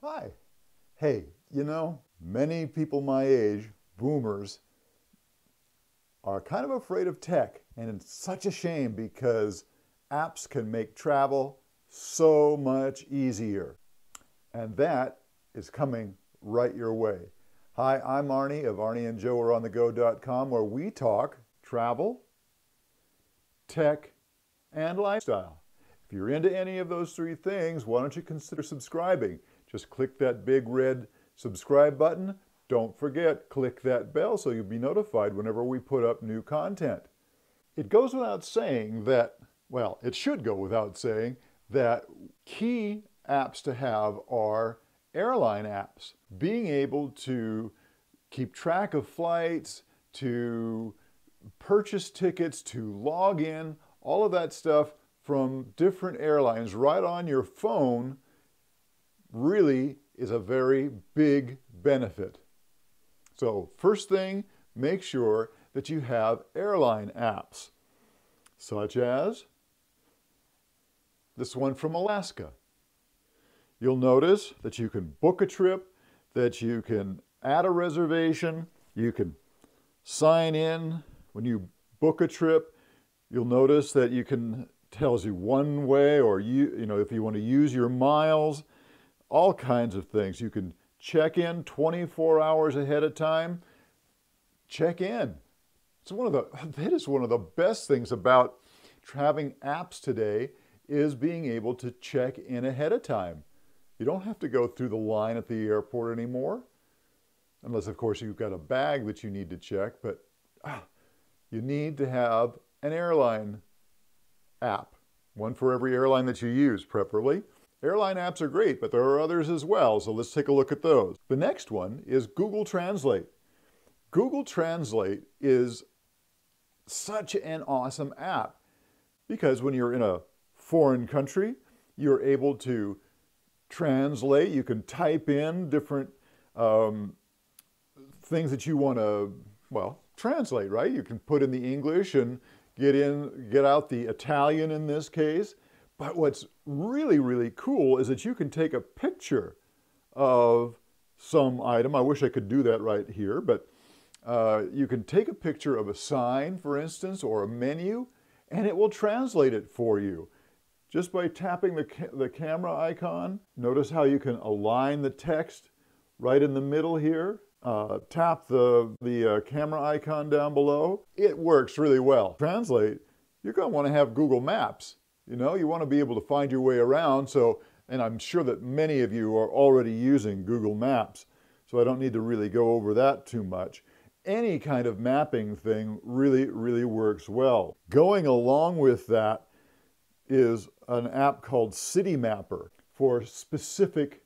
Hi. Hey, many people my age, boomers, are kind of afraid of tech. And it's such a shame because apps can make travel so much easier. And that is coming right your way. Hi, I'm Arnie of Arnie and Jo Are on the Go.com, where we talk travel, tech, and lifestyle. If you're into any of those three things, why don't you consider subscribing? Just click that big red subscribe button. Don't forget, click that bell so you'll be notified whenever we put up new content. It goes without saying that, well, it should go without saying that key apps to have are airline apps. Being able to keep track of flights, to purchase tickets, to log in, all of that stuff from different airlines right on your phone really is a very big benefit. So first thing, make sure that you have airline apps, such as this one from Alaska. You'll notice that you can book a trip, that you can add a reservation, you can sign in. When you book a trip, you'll notice that tells you one way, or if you want to use your miles, all kinds of things. You can check in 24 hours ahead of time. Check in. That is one of the best things about having apps today, is being able to check in ahead of time. You don't have to go through the line at the airport anymore, unless of course you've got a bag that you need to check, but you need to have an airline app, one for every airline that you use, preferably. Airline apps are great, but there are others as well, so let's take a look at those. The next one is Google Translate. Google Translate is such an awesome app because when you're in a foreign country, you're able to translate. You can type in different things that you want to, translate, right? You can put in the English and get out the Italian in this case. But what's really, really cool is that you can take a picture of some item. I wish I could do that right here, but you can take a picture of a sign, for instance, or a menu, and it will translate it for you. Just by tapping the camera icon. Notice how you can align the text right in the middle here. Tap the camera icon down below. It works really well. Translate, you're going to want to have Google Maps. You want to be able to find your way around. And I'm sure that many of you are already using Google Maps, so I don't need to really go over that too much. Any kind of mapping thing really, really works well. Going along with that is an app called City Mapper for specific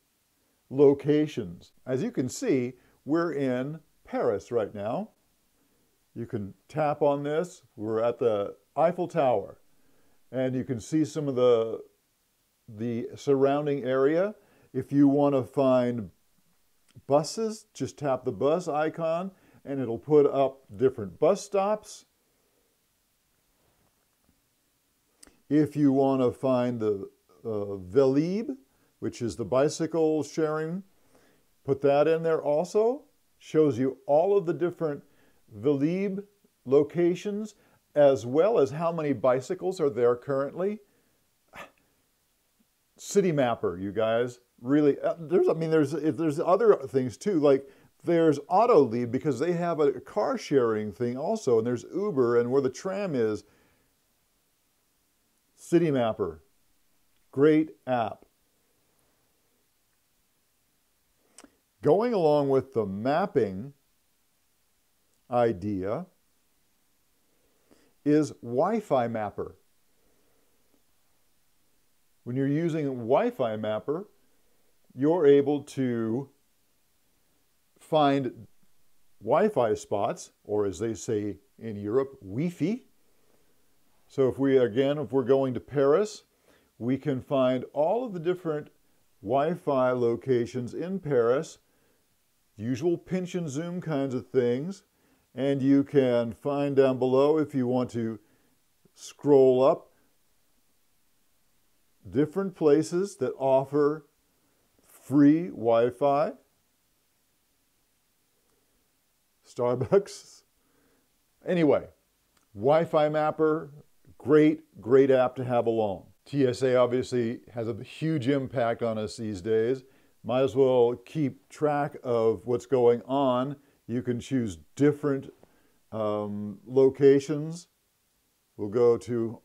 locations. As you can see, we're in Paris right now. You can tap on this. We're at the Eiffel Tower. And you can see some of the surrounding area. If you want to find buses, just tap the bus icon and it'll put up different bus stops. If you want to find the Velib, which is the bicycle sharing, put that in there also. Shows you all of the different Velib locations, as well as how many bicycles are there currently. City Mapper, you guys, really, there's other things too, like there's Autolead, because they have a car sharing thing also, and there's Uber, and where the tram is. City Mapper, great app. Going along with the mapping idea is Wi-Fi Mapper. When you're using Wi-Fi Mapper, you're able to find Wi-Fi spots, or as they say in Europe, Wi-Fi. So if we're going to Paris, we can find all of the different Wi-Fi locations in Paris, usual pinch and zoom kinds of things, and you can find down below, if you want to scroll up, different places that offer free Wi-Fi, Starbucks. Anyway, Wi-Fi Mapper, great app to have along. TSA obviously has a huge impact on us these days. Might as well keep track of what's going on. You can choose different locations. We'll go to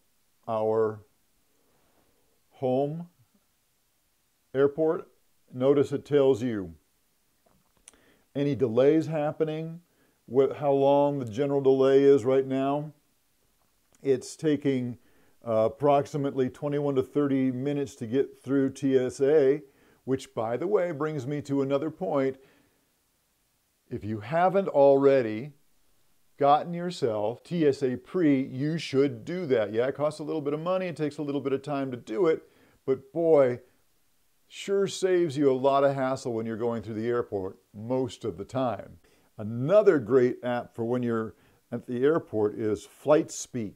our home airport. Notice it tells you any delays happening, how long the general delay is right now. It's taking approximately 21 to 30 minutes to get through TSA, which, by the way, brings me to another point. If you haven't already gotten yourself TSA Pre, you should do that. Yeah, it costs a little bit of money. It takes a little bit of time to do it, but boy, sure saves you a lot of hassle when you're going through the airport most of the time. Another great app for when you're at the airport is FlightSpeak.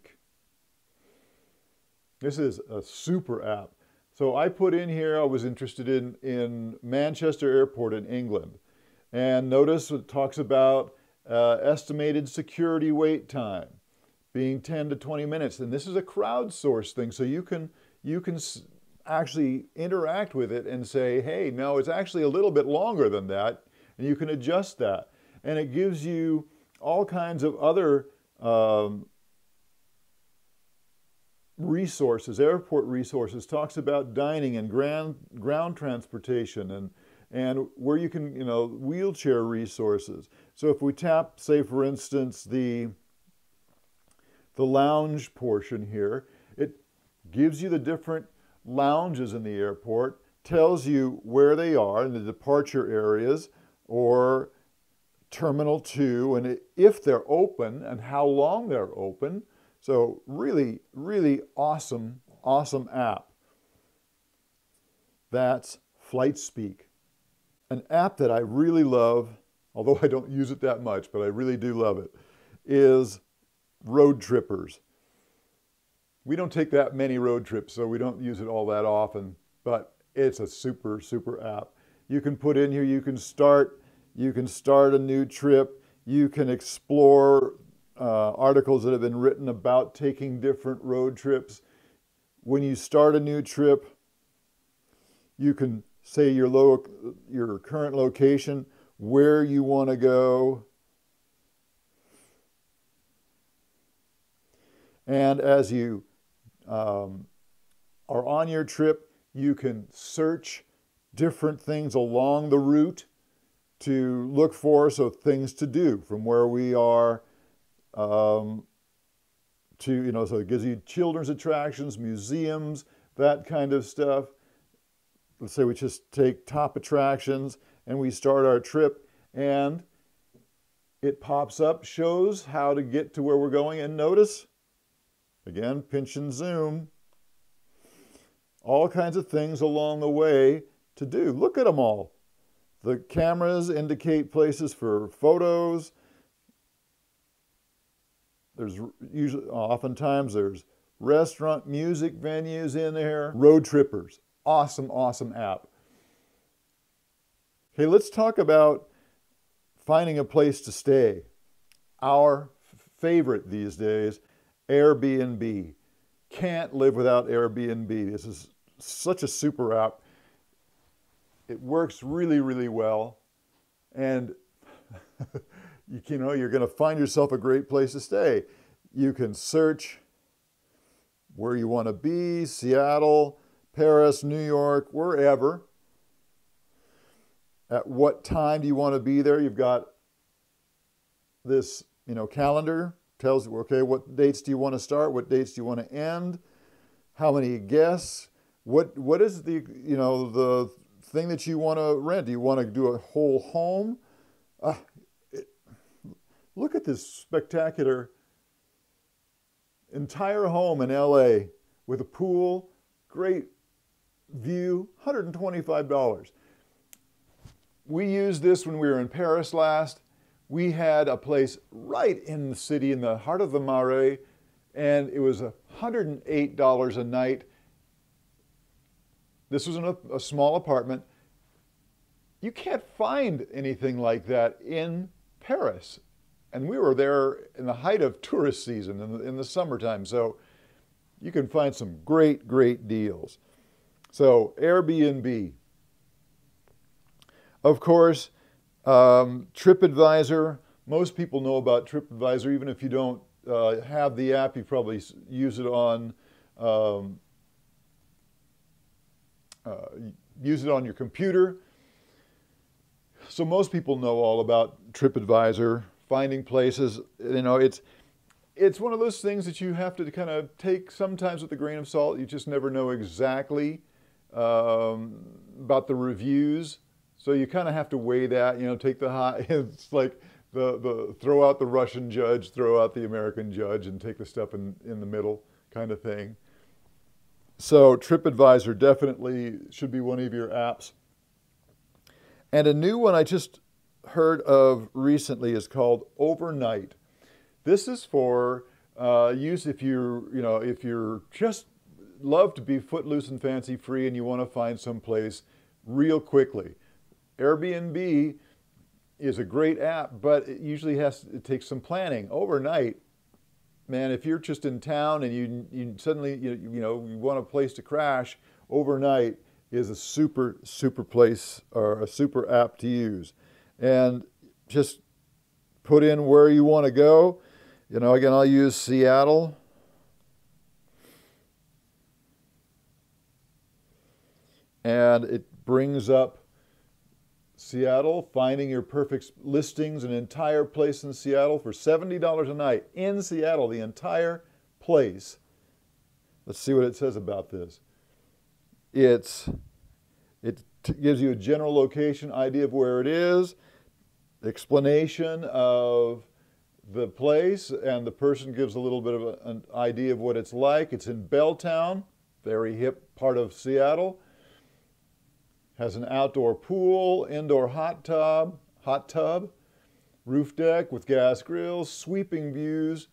This is a super app. So I put in here, I was interested in Manchester Airport in England. And notice it talks about estimated security wait time being 10 to 20 minutes. And this is a crowdsourced thing, so you can actually interact with it and say, hey, no, it's actually a little bit longer than that, and you can adjust that. And it gives you all kinds of other resources, airport resources, talks about dining and ground transportation and where you can, wheelchair resources. So if we tap, say for instance, the lounge portion here, it gives you the different lounges in the airport, tells you where they are in the departure areas or Terminal 2, and if they're open and how long they're open. So really, really awesome app. That's FlightSpeak. An app that I really love, although I don't use it that much, but I really do love it, is RoadTrippers. We don't take that many road trips, so we don't use it all that often, but it's a super app. You can put in here, you can start a new trip, you can explore articles that have been written about taking different road trips. When you start a new trip, you can say your current location, where you want to go, and as you are on your trip, you can search different things along the route to look for, so things to do from where we are so it gives you children's attractions, museums, that kind of stuff. Let's say we just take top attractions and we start our trip, and it pops up, shows how to get to where we're going, and notice, again, pinch and zoom, all kinds of things along the way to do. Look at them all. The cameras indicate places for photos. Oftentimes there's restaurant, music venues in there. RoadTrippers, awesome app. Okay, let's talk about finding a place to stay. Our favorite these days, AirBnB. Can't live without Airbnb. This is such a super app. It works really well, and you're going to find yourself a great place to stay. You can search where you want to be, Seattle, Paris, New York, wherever. At what time do you want to be there? You've got this, calendar. Tells you, okay, what dates do you want to start? What dates do you want to end? How many guests? What is the thing that you want to rent? Do you want to do a whole home? Look at this spectacular entire home in LA with a pool, great view, $125. We used this when we were in Paris last. We had a place right in the city, in the heart of the Marais, and it was $108 a night. This was in a small apartment. You can't find anything like that in Paris. And we were there in the height of tourist season in the summertime. So you can find some great, great deals. So Airbnb. Of course, TripAdvisor. Most people know about TripAdvisor. Even if you don't have the app, you probably use it on your computer. So most people know all about TripAdvisor, finding places. You know, it's one of those things that you have to kind of take sometimes with a grain of salt. You just never know exactly about the reviews. So you kind of have to weigh that, you know, take the high. It's like the throw out the Russian judge, throw out the American judge, and take the stuff in the middle kind of thing. So TripAdvisor definitely should be one of your apps. And a new one I just heard of recently is called Overnight. This is for use if you're just love to be footloose and fancy free and you want to find some place real quickly. Airbnb is a great app, but it usually it takes some planning. Overnight, man, if you're just in town and you suddenly you want a place to crash, overnight is a super place or a super app to use. And just put in where you want to go. You know, again, I'll use Seattle. And it brings up Seattle, finding your perfect listings, an entire place in Seattle for $70 a night. In Seattle, the entire place. Let's see what it says about this. It gives you a general location, idea of where it is, explanation of the place, and the person gives a little bit of an idea of what it's like. It's in Belltown, very hip part of Seattle. Has an outdoor pool, indoor hot tub, roof deck with gas grills, sweeping views.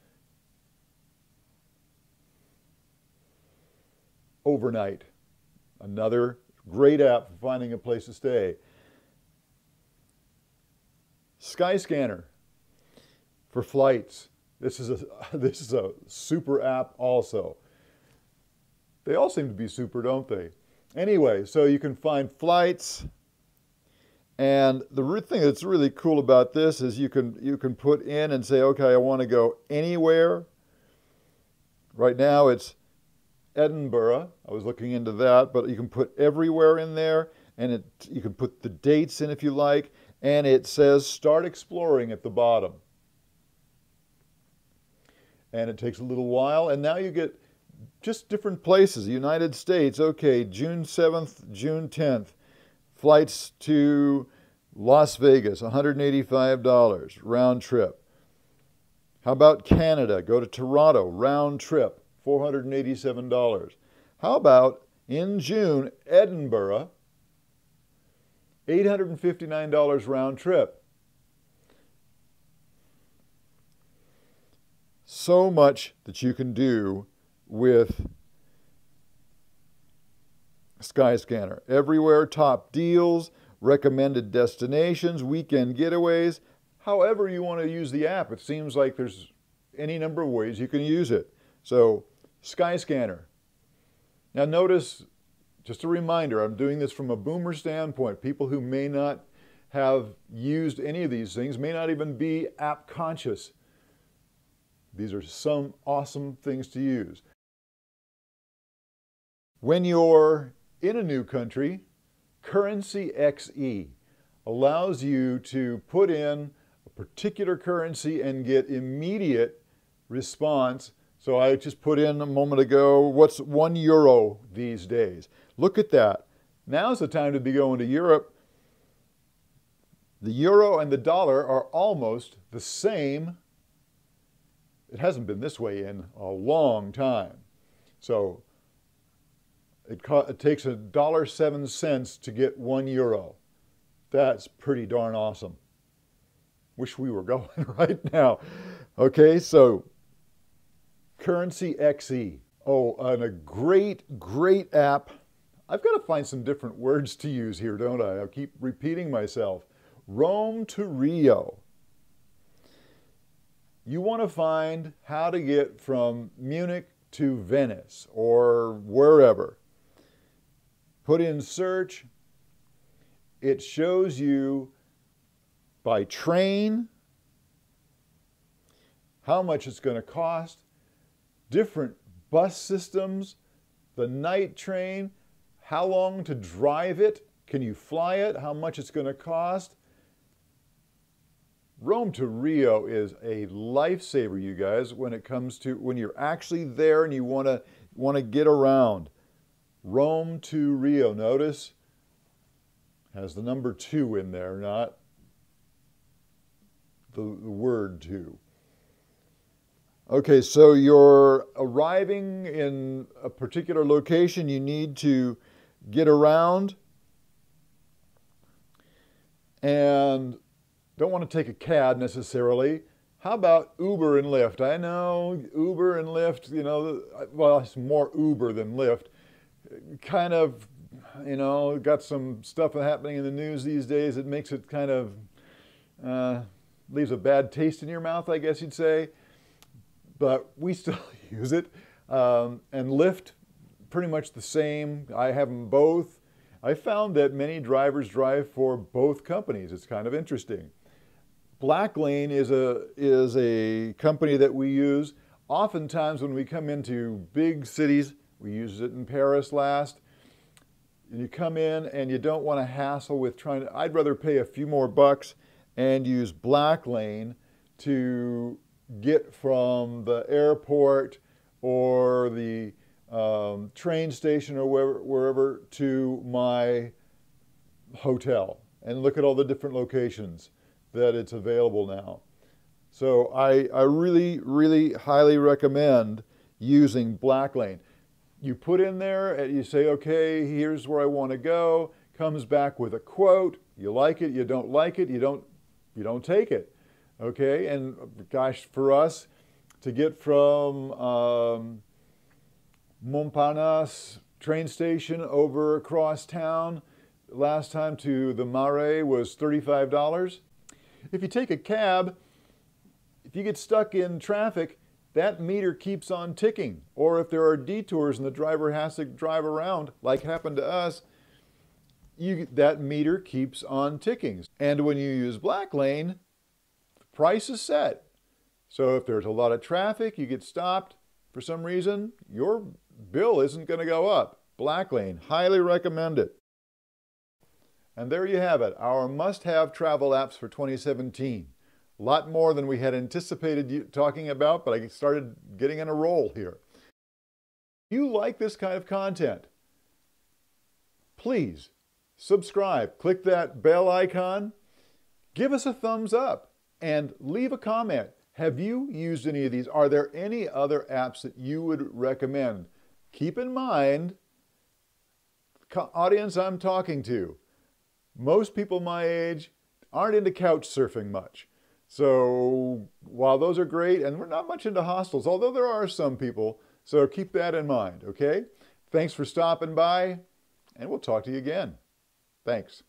Overnight. Another great app for finding a place to stay. Skyscanner for flights. This is a super app also. They all seem to be super, don't they? Anyway, so you can find flights, and the thing that's really cool about this is you can put in and say, okay, I want to go anywhere. Right now it's Edinburgh. I was looking into that, but you can put everywhere in there, and you can put the dates in if you like, and it says start exploring at the bottom. And it takes a little while, and now you get just different places. United States, okay, June 7th, June 10th. Flights to Las Vegas, $185, round trip. How about Canada? Go to Toronto, round trip, $487. How about in June, Edinburgh, $859 round trip. So much that you can do with Skyscanner. Everywhere, top deals, recommended destinations, weekend getaways. However you want to use the app, it seems like there's any number of ways you can use it. So, Skyscanner. Now notice, just a reminder, I'm doing this from a boomer standpoint. People who may not have used any of these things, may not even be app conscious. These are some awesome things to use. When you're in a new country, Currency XE allows you to put in a particular currency and get immediate response. So I just put in a moment ago, what's €1 these days? Look at that. Now's the time to be going to Europe. The euro and the dollar are almost the same. It hasn't been this way in a long time. So it takes $1.07 to get €1. That's pretty darn awesome. Wish we were going right now. Okay, so Currency XE. Oh, and a great app. I've got to find some different words to use here, don't I? I'll keep repeating myself. Rome to Rio. You want to find how to get from Munich to Venice or wherever. Put in search. It shows you by train how much it's going to cost, different bus systems, the night train, how long to drive it, can you fly it, how much it's going to cost. Rome to Rio is a lifesaver, you guys, when it comes to when you're actually there and you want to get around. Rome to Rio, notice, has the number 2 in there, not the word 2. Okay, so you're arriving in a particular location, you need to get around and don't want to take a cab necessarily. How about Uber and Lyft? I know Uber and Lyft, you know, well, it's more Uber than Lyft. Kind of, you know, got some stuff happening in the news these days that makes it kind of, leaves a bad taste in your mouth, I guess you'd say. But we still use it. And Lyft, pretty much the same. I have them both. I found that many drivers drive for both companies. It's kind of interesting. Blacklane is a company that we use. Oftentimes when we come into big cities, we used it in Paris last, you come in and you don't want to hassle with trying to, I'd rather pay a few more bucks and use Blacklane to get from the airport or the train station or wherever to my hotel and look at all the different locations that it's available now. So I really, really highly recommend using Blacklane. You put in there and you say, okay, here's where I want to go. Comes back with a quote. You like it, you don't like it, you don't take it. Okay, and gosh, for us to get from Montparnasse train station over across town, last time to the Marais was $35. If you take a cab, if you get stuck in traffic, that meter keeps on ticking. Or if there are detours and the driver has to drive around, like happened to us, that meter keeps on ticking. And when you use Blacklane, the price is set. So if there's a lot of traffic, you get stopped for some reason, your bill isn't going to go up. Blacklane, highly recommend it. And there you have it, our must-have travel apps for 2017. A lot more than we had anticipated talking about, but I started getting on a roll here. If you like this kind of content, please subscribe, click that bell icon, give us a thumbs up, and leave a comment. Have you used any of these? Are there any other apps that you would recommend? Keep in mind, audience I'm talking to, most people my age aren't into couch surfing much. So while those are great, and we're not much into hostels, although there are some people, so keep that in mind, okay? Thanks for stopping by, and we'll talk to you again. Thanks.